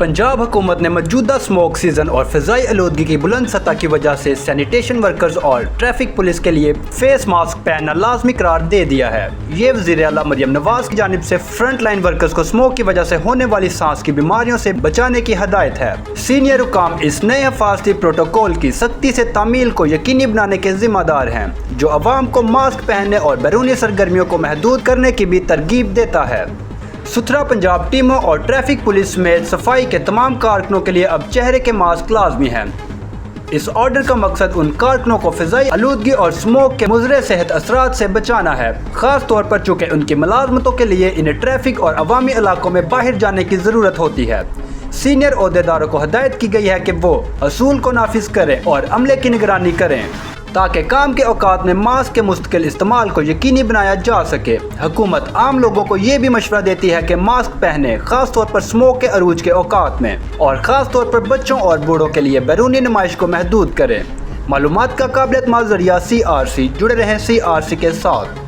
पंजाब हुकूमत ने मौजूदा स्मोक सीजन और फ़िज़ाई आलूदगी की बुलंद सतह की वजह से सैनिटेशन वर्कर्स और ट्रैफिक पुलिस के लिए फेस मास्क पहनना लाजमी करार दे दिया है। ये वज़ीर आला मरियम नवाज की जानिब से फ्रंट लाइन वर्कर्स को स्मोक की वजह से होने वाली सांस की बीमारियों से बचाने की हदायत है। सीनियर हुकाम इस नए हिफाजती प्रोटोकॉल की सख्ती से तामील को यकीनी बनाने के जिम्मेदार हैं, जो अवाम को मास्क पहनने और बैरूनी सरगर्मियों को महदूद करने की भी तरगीब देता है। सुथरा पंजाब टीमों और ट्रैफिक पुलिस में सफाई के तमाम कारकुनों के लिए अब चेहरे के मास्क लाजमी हैं। इस ऑर्डर का मकसद उन कारकुनों को फ़िज़ाई आलूदगी और स्मोक के मुज़रे सेहत असरात से बचाना है, ख़ास तौर पर चूँकि उनकी मुलाजमतों के लिए इन्हें ट्रैफिक और अवामी इलाकों में बाहर जाने की ज़रूरत होती है। सीनियर ओहदेदारों को हदायत की गई है कि वो असूल को नाफिज करें और अमले की निगरानी करें ताकि काम के औकात में मास्क के मुस्तकिल इस्तेमाल को यकीनी बनाया जा सके। हुकूमत आम लोगों को ये भी मशवरा देती है कि मास्क पहने, ख़ास तौर पर स्मोक के अरूज के औकात में, और ख़ास तौर पर बच्चों और बूढ़ों के लिए बैरूनी नुमाइश को महदूद करें। मालूमात का काबिल एतमाद ज़रिया CRC, जुड़े रहें CRC के साथ।